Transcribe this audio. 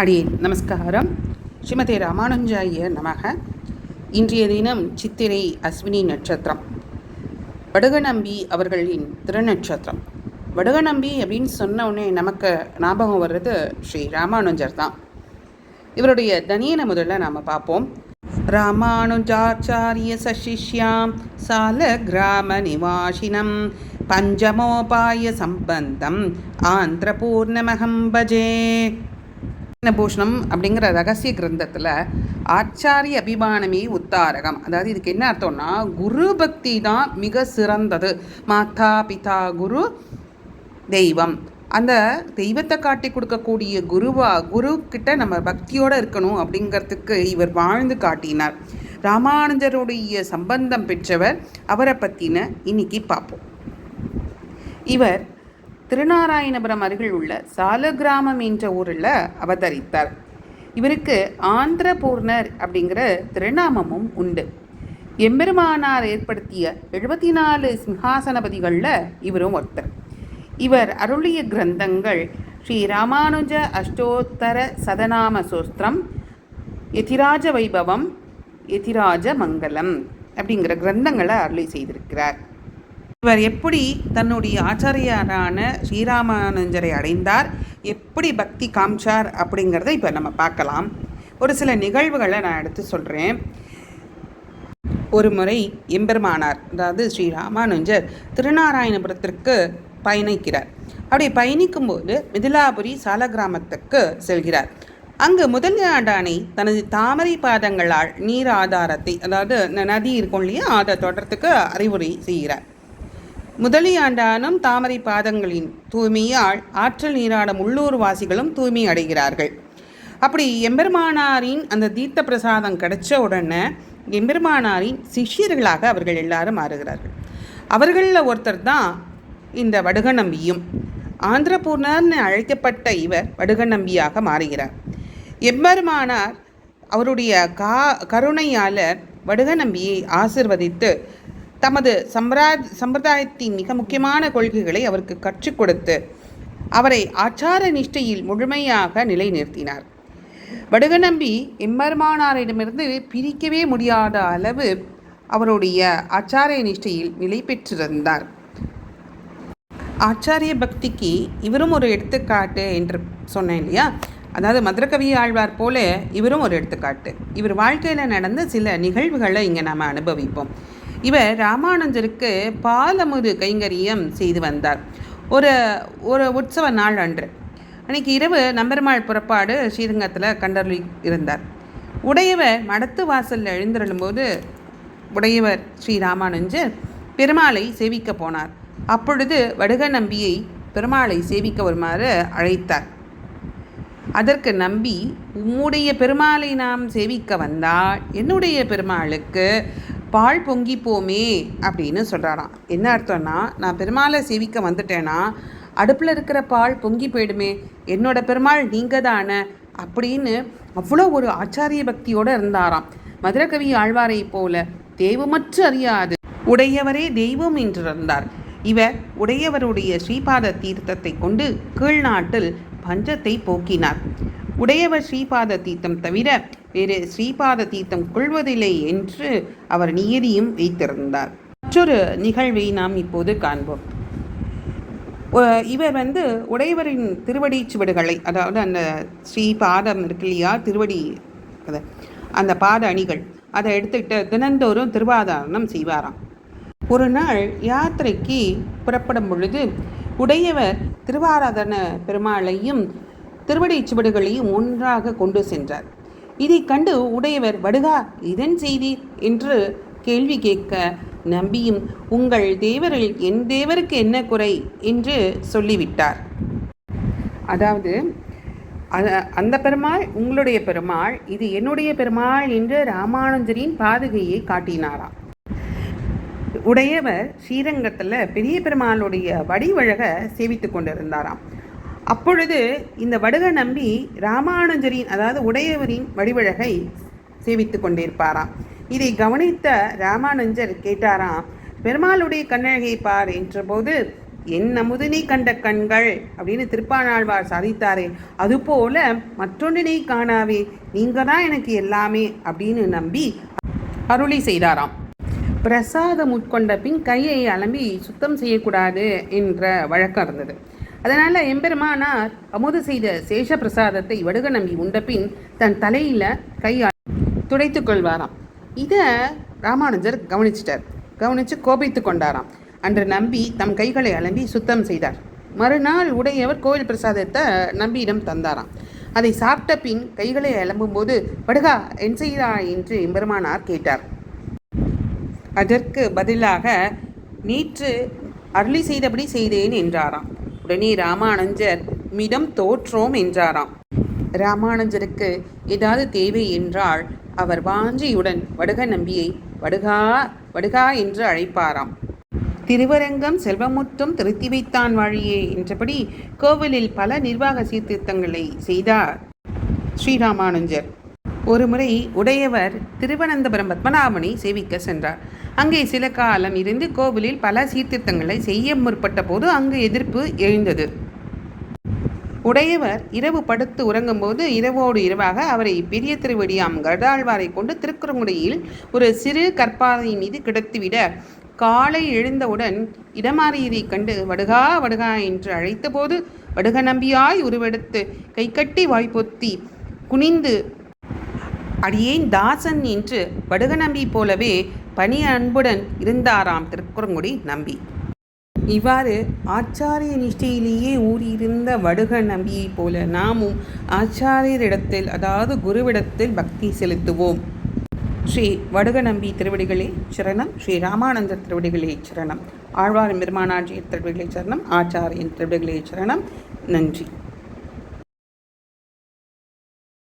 அடியேன் நமஸ்காரம். ஸ்ரீமதே ராமானுஜாய நமக. இன்றைய தினம் சித்திரை அஸ்வினி நட்சத்திரம், வடுகநம்பி அவர்களின் திருநட்சத்திரம். வடுகநம்பி அப்படின்னு சொன்ன உடனே நமக்கு ஞாபகம் வர்றது ஸ்ரீ ராமானுஜர் தான். இவருடைய தனியனை முதல்ல நாம் பார்ப்போம். ராமானுஜாச்சாரிய சசிஷ்யாம் சால கிராம நிவாசினம் பஞ்சமோபாய சம்பந்தம் ஆந்திரபூர்ணமகம் பஜே. பூஷணம் அப்படிங்கிற ரகசிய கிரந்தத்தில் ஆச்சாரிய அபிமானமே உத்தாரகம். அதாவது இதுக்கு என்ன அர்த்தம்னா, குரு பக்தி தான் மிக சிறந்தது. மாதா பிதா குரு தெய்வம். அந்த தெய்வத்தை காட்டி கொடுக்கக்கூடிய குரு கிட்ட நம்ம பக்தியோடு இருக்கணும் அப்படிங்கிறதுக்கு இவர் வாழ்ந்து காட்டினார். ராமானுஜருடைய சம்பந்தம் பெற்றவர். அவரை பற்றின இன்னைக்கு பார்ப்போம். இவர் திருநாராயணபுரம் அருகில் உள்ள சாலகிராமம் என்ற ஊரில் அவதரித்தார். இவருக்கு ஆந்திரபூர்ணர் அப்படிங்கிற திருநாமமும் உண்டு. எம்பெருமானார் ஏற்படுத்திய 74 சிம்ஹாசனபதிகளில் இவரும் ஒருத்தர். இவர் அருளிய கிரந்தங்கள் ஸ்ரீ ராமானுஜ அஷ்டோத்தர சதநாம சோஸ்திரம், யதிராஜ வைபவம், யதிராஜ மங்கலம் அப்படிங்கிற கிரந்தங்களை அருளி செய்திருக்கிறார். இவர் எப்படி தன்னுடைய ஆச்சாரியாரான ஸ்ரீராமானுஜரை அடைந்தார், எப்படி பக்தி காமிச்சார் அப்படிங்கிறத இப்போ நம்ம பார்க்கலாம். ஒரு சில நிகழ்வுகளை நான் எடுத்து சொல்கிறேன். ஒரு முறை எம்பெருமானார், அதாவது ஸ்ரீராமானுஜர் திருநாராயணபுரத்திற்கு பயணிக்கிறார். அப்படி பயணிக்கும்போது மிதிலாபுரி சாலகிராமத்துக்கு செல்கிறார். அங்கு முதலியாண்டானை தனது தாமரை பாதங்களால் நீர் ஆதாரத்தை, அதாவது நதி இருக்கும் இல்லையா, அதை தொடர்றதுக்கு அறிவுரை செய்கிறார். முதலியாண்டானும் தாமரை பாதங்களின் தூய்மையால் ஆற்றல் நீராடும் உள்ளூர் வாசிகளும் தூய்மை அடைகிறார்கள். அப்படி எம்பெருமானாரின் அந்த தீர்த்த பிரசாதம் கிடைச்ச உடனே எம்பெருமானாரின் சிஷ்யர்களாக அவர்கள் எல்லாரும் மாறுகிறார்கள். அவர்களில் ஒருத்தர் தான் இந்த வடுகநம்பியும். ஆந்திரபூர்ணர்னு அழைக்கப்பட்ட இவர் வடுகநம்பியாக மாறுகிறார். எம்பெருமானார் அவருடைய கருணையால் வடுகநம்பியை ஆசிர்வதித்து தமது சம்பிரதாயத்தின் மிக முக்கியமான கொள்கைகளை அவருக்கு கற்றுக் கொடுத்து அவரை ஆச்சார நிஷ்டையில் முழுமையாக நிலைநிறுத்தினார். வடுகநம்பி எம்பெருமானாரிடமிருந்து பிரிக்கவே முடியாத அளவு அவருடைய ஆச்சாரிய நிஷ்டையில் நிலை பெற்றிருந்தார். ஆச்சாரிய பக்திக்கு இவரும் ஒரு எடுத்துக்காட்டு என்று சொன்னேன் இல்லையா. அதாவது மதுரகவி ஆழ்வார் போல இவரும் ஒரு எடுத்துக்காட்டு. இவர் வாழ்க்கையில் நடந்த சில நிகழ்வுகளை இங்கே நாம் அனுபவிப்போம். இவர் ராமானுஜருக்கு பாலமுது கைங்கரியம் செய்து வந்தார். ஒரு உற்சவ நாள் அன்று, அன்றைக்கி இரவு நம்பெருமாள் புறப்பாடு ஸ்ரீரங்கத்தில் கண்டருளி இருந்தார். உடையவர் மடத்து வாசலில் எழுந்திருளும்போது உடையவர் ஸ்ரீ ராமானுஜர் பெருமாளை சேவிக்க போனார். அப்பொழுது வடுகநம்பியை பெருமாளை சேவிக்க வருமாறு அழைத்தார். அதற்கு நம்பி, உம்முடைய பெருமாளை நாம் சேவிக்க வந்தால் என்னுடைய பெருமாளுக்கு பால் பொங்கி போமே அப்படின்னு சொல்கிறாராம். என்ன அர்த்தம்னா, நான் பெருமாளை சேவிக்க வந்துட்டேன்னா அடுப்பில் இருக்கிற பால் பொங்கி போயிடுமே, என்னோட பெருமாள் நீங்கள் தானே அப்படின்னு அவ்வளோ ஒரு ஆச்சாரிய பக்தியோடு இருந்தாராம். மதுரகவி ஆழ்வாரை போல தெய்வமற்று அறியாது உடையவரே தெய்வம் என்றிருந்தார். இவர் உடையவருடைய ஸ்ரீபாத தீர்த்தத்தை கொண்டு கீழ்நாட்டில் பஞ்சத்தை போக்கினார். உடையவர் ஸ்ரீபாத தீர்த்தம் தவிர வேறு ஸ்ரீபாத தீர்த்தம் கொள்வதில்லை என்று அவர் நியதியும் வைத்திருந்தார். மற்றொரு நிகழ்வை நாம் இப்போது காண்போம். இவர் உடையவரின் திருவடி சுவடுகளை, அதாவது அந்த ஸ்ரீபாதம் இருக்கு இல்லையா, திருவடி அந்த பாத அணிகள், அதை எடுத்துக்கிட்டு தினந்தோறும் திருவாதாரணம் செய்வாராம். ஒரு நாள் யாத்திரைக்கு புறப்படும் பொழுது உடையவர் திருவாராதன பெருமாளையும் திருவடி சுவடுகளையும் ஒன்றாக கொண்டு சென்றார். இதை கண்டு உடையவர், வடுகா இதன் செய்தி என்று கேள்வி கேட்க, நம்பியும் உங்கள் தேவரில் என் தேவருக்கு என்ன குறை என்று சொல்லிவிட்டார். அதாவது அந்த பெருமாள் உங்களுடைய பெருமாள், இது என்னுடைய பெருமாள் என்று ராமானுஜரின் பாதுகையை காட்டினாராம். உடையவர் ஸ்ரீரங்கத்தில் பெரிய பெருமாளுடைய வடிவழக சேவித்து கொண்டிருந்தாராம். அப்பொழுது இந்த வடுகநம்பி ராமானுஜரின், அதாவது உடையவரின் வடிவழகை சேவித்து கொண்டிருப்பாராம். இதை கவனித்த ராமானுஜர் கேட்டாராம், பெருமாளுடைய கண்ணழகை பார் என்றபோது என் அமுதினை கண்ட கண்கள் அப்படின்னு திருப்பாணாழ்வார் சாதித்தாரே, அதுபோல மற்றொன்றினை காணாவே நீங்க தான் எனக்கு எல்லாமே அப்படின்னு நம்பி அருளி செய்தாராம். பிரசாதம் உட்கொண்ட பின் கையை அலம்பி சுத்தம் செய்யக்கூடாது என்ற வழக்கம் இருந்தது. அதனால் எம்பெருமானார் அமுது செய்த சேஷ பிரசாதத்தை வடுக நம்பி உண்ட பின் தன் தலையில் கையால் துடைத்து கொள்வாராம். இதை ராமானுஜர் கவனித்து கோபித்து கொண்டாராம். அன்று நம்பி தம் கைகளை அலம்பி சுத்தம் செய்தார். மறுநாள் உடையவர் கோவில் பிரசாதத்தை நம்பியிடம் தந்தாராம். அதை சாப்பிட்ட பின் கைகளை அலம்பும்போது வடுகா என் செய்தாய் என்று எம்பெருமானார் கேட்டார். அதற்கு பதிலாக நேற்று அருளி செய்தபடி செய்தேன் என்றாராம். உடனே ராமானுஜர் மிடம் தோற்றோம் என்றாராம். ராமானுஜருக்கு ஏதாவது தேவை என்றால் அவர் வாஞ்சியுடன் வடுக நம்பியை வடுகா வடுகா என்று அழைப்பாராம். திருவரங்கம் செல்வமுற்றும் திருத்தி வைத்தான் வாழியே என்றபடி கோவிலில் பல நிர்வாக சீர்திருத்தங்களை செய்தார் ஸ்ரீராமானுஜர். ஒருமுறை உடையவர் திருவனந்தபுரம் பத்மநாபனை சேவிக்க சென்றார். அங்கே சில காலம் இருந்து கோவிலில் பல சீர்திருத்தங்களை செய்ய முற்பட்ட போது அங்கு எதிர்ப்பு எழுந்தது. உடையவர் இரவு படுத்து உறங்கும்போது இரவோடு இரவாக அவரை பெரிய திருவடியாம் கருடாழ்வாரை கொண்டு திருக்குறங்குடியில் ஒரு சிறு கற்பாதை மீது கிடத்திவிட காலை எழுந்தவுடன் இடமாறியதை கண்டு வடுகா வடுகா என்று அழைத்தபோது வடுக நம்பியாய் உருவெடுத்து கைகட்டி வாய்ப்பொத்தி குனிந்து அடியேன் தாசன் என்று வடுக நம்பி போலவே பணி அன்புடன் இருந்தாராம் திருக்குறங்குடி நம்பி. இவ்வாறு ஆச்சாரிய நிஷ்டையிலேயே ஊறியிருந்த வடுக நம்பியைப் போல நாமும் ஆச்சாரியரிடத்தில், அதாவது குருவிடத்தில் பக்தி செலுத்துவோம். ஸ்ரீ வடுக நம்பி திருவடிகளே சரணம். ஸ்ரீ ராமானந்தர் திருவடிகளே சரணம். ஆழ்வார் பெருமானார் திருவடிகளே சரணம். ஆச்சாரியன் திருவடிகளே சரணம். நன்றி.